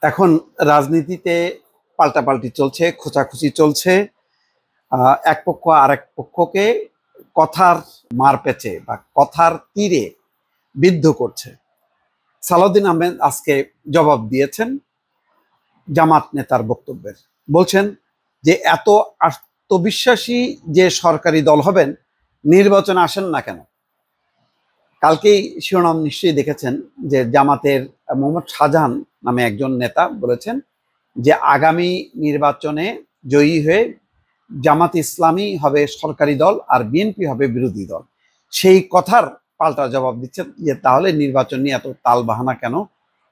এখন রাজনীতিতে পাল্টাপাল্টি চলছে, খোঁচাখুচি চলছে। এক পক্ষ আরেক পক্ষকে কথার মারপ্যাচে বা কথার তীরে বিদ্ধ করছে। সালাউদ্দিন আহমেদ আজকে জবাব দিয়েছেন জামাত নেতার বক্তব্যের। বলছেন যে এত আত্মবিশ্বাসী যে সরকারি দল হবেন, নির্বাচনে আসেন না কেন? কালকেই শিরোনাম নিশ্চয়ই দেখেছেন যে জামাতের মোহাম্মদ শাহজাহান নামে একজন নেতা বলেছেন যে আগামী নির্বাচনে জয়ী হয়ে জামাত ইসলামী হবে সরকারি দল আর বিএনপি হবে বিরোধী দল। সেই কথার পাল্টা জবাব দিচ্ছেন যে তাহলে নির্বাচন নিয়ে এত তাল বাহানা কেন?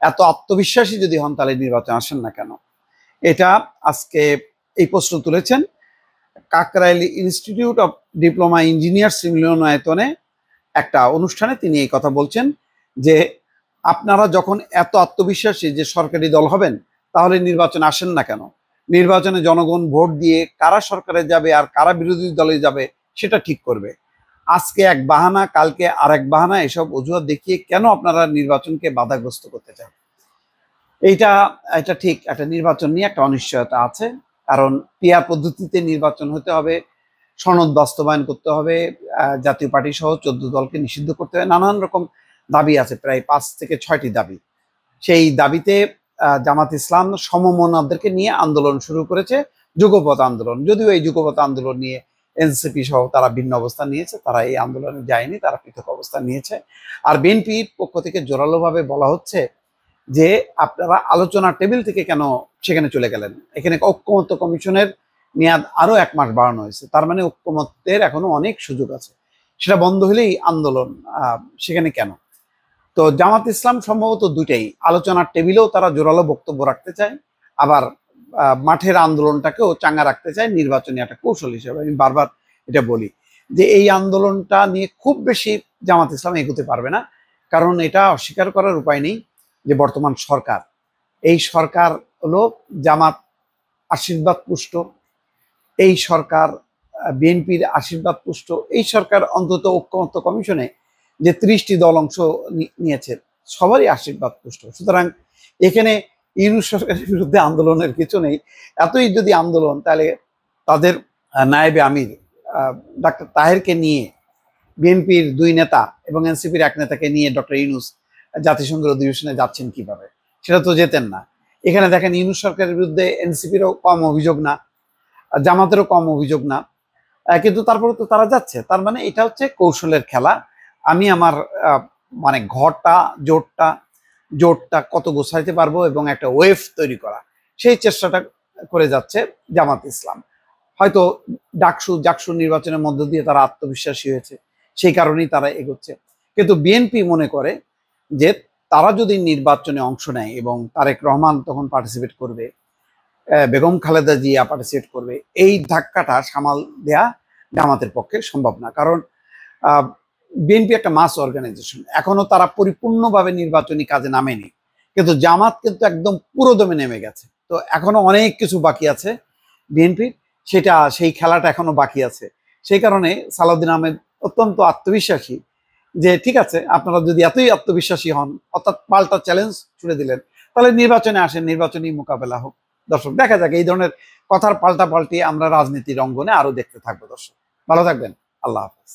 এত আত্মবিশ্বাসী যদি হন তাহলে নির্বাচন আসেন না কেন? এটা আজকে এই প্রশ্ন তুলেছেন Kakrail institute of diploma engineers মিলনায়তনে একটা অনুষ্ঠানে তিনি এই কথা বলছেন যে আপনারা যখন এত আত্মবিশ্বাসী যে সরকারি দল হবেন, তাহলে নির্বাচন আসেন না কেন? নির্বাচনে জনগণ ভোট দিয়ে কারা সরকারে যাবে আর কারা বিরোধী দলে যাবে সেটা ঠিক করবে। আজকে এক বাহানা, কালকে আরেক বাহানা, এসব অজুহাত দেখিয়ে কেন আপনারা নির্বাচনকে বাধাগ্রস্ত করতে চান? এইটা এটা ঠিক, একটা নির্বাচন নিয়ে একটা অনিশ্চয়তা আছে। কারণ পিআর পদ্ধতিতে নির্বাচন হতে হবে, সনদ বাস্তবায়ন করতে হবে, জাতীয় পার্টি সহ 14 দলকে নিষিদ্ধ করতে হবে, নানান রকম দাবি আছে, প্রায় 5 থেকে 6টি দাবি। সেই দাবিতে জামাত ইসলাম সমমনাদেরকে নিয়ে আন্দোলন শুরু করেছে, যুগপৎ আন্দোলন। যদিও এই যুগপৎ আন্দোলন নিয়ে এনসিপি সহ তারা ভিন্ন অবস্থান নিয়েছে, তারা এই আন্দোলনে যায়নি, তারা পৃথক অবস্থান নিয়েছে। আর বিএনপির পক্ষ থেকে জোরালোভাবে বলা হচ্ছে যে আপনারা আলোচনার টেবিল থেকে কেন সেখানে চলে গেলেন? এখানে ঐক্যমত্য কমিশনের মেয়াদ আরো 1 মাস বাড়ানো হয়েছে, তার মানে ঐক্যমত্যের এখনো অনেক সুযোগ আছে। সেটা বন্ধ হলেই আন্দোলন, সেখানে কেন? তো জামাত ইসলাম সম্ভবত দুইটাই, আলোচনার টেবিলেও তারা জোরালো বক্তব্য রাখতে চায়, আবার মাঠের আন্দোলনটাকেও চাঙ্গা রাখতে চায় নির্বাচনী একটা কৌশল হিসেবে। আমি বারবার এটা বলি যে এই আন্দোলনটা নিয়ে খুব বেশি জামাত ইসলাম এগোতে পারবে না, কারণ এটা অস্বীকার করার উপায় নেই যে বর্তমান সরকার, এই সরকার হলো জামাত আশীর্বাদ পুষ্ট, এই সরকার বিএনপির আশীর্বাদ পুষ্ট, এই সরকার অন্তত ঐক্যমত্য কমিশনে যে 30টি দল অংশ নিয়েছে সবারই আশীর্বাদ পুষ্ট। সুতরাং এখানে ইউনূস সরকারের বিরুদ্ধে আন্দোলনের কিছু নেই। এতই যদি আন্দোলন, তাহলে তাদের নায়েবে আমির ডাক্তার তাহেরকে নিয়ে, বিএনপির 2 নেতা এবং এনসিপির 1 নেতাকে নিয়ে ডক্টর ইউনূস জাতিসংঘের অধিবেশনে যাচ্ছেন কিভাবে? সেটা তো যেতেন না। এখানে দেখেন ইউনূস সরকারের বিরুদ্ধে এনসিপিরও কম অভিযোগ না, জামাতেরও কম অভিযোগ না, কিন্তু তারপরে তো তারা যাচ্ছে। তার মানে এটা হচ্ছে কৌশলের খেলা। আমি আমার মানে ঘরটা, জোটটা কত গোছাইতে পারবো এবং একটা ওয়েভ তৈরি করা, সেই চেষ্টাটা করে যাচ্ছে জামাত ইসলাম। হয়তো জাকসু নির্বাচনের মধ্য দিয়ে তারা আত্মবিশ্বাসী হয়েছে, সেই কারণেই তারা এগোচ্ছে। কিন্তু বিএনপি মনে করে যে তারা যদি নির্বাচনে অংশ নেয় এবং তারেক রহমান তখন পার্টিসিপেট করবে, বেগম খালেদা জিয়া পার্টিসিপেট করবে, এই ধাক্কাটা সামাল দেয়া জামাতের পক্ষে সম্ভব না। কারণ বিএনপি একটা মাস অর্গানাইজেশন, এখনো তারা পরিপূর্ণভাবে নির্বাচনী কাজে নামেনি, কিন্তু জামাত কিন্তু একদম পুরো দমে নেমে গেছে। তো এখনো অনেক কিছু বাকি আছে বিএনপির, সেই খেলাটা এখনো বাকি আছে। সেই কারণে সালাউদ্দিন আহমেদ অত্যন্ত আত্মবিশ্বাসী যে ঠিক আছে, আপনারা যদি এতই আত্মবিশ্বাসী হন, অর্থাৎ পাল্টা চ্যালেঞ্জ ছুড়ে দিলেন, তাহলে নির্বাচনে আসেন, নির্বাচনী মোকাবেলা হোক। দর্শক, দেখা যাক, এই ধরনের কথার পাল্টা পাল্টি আমরা রাজনীতির অঙ্গনে আরো দেখতে থাকবো। দর্শক, ভালো থাকবেন। আল্লাহ হাফেজ।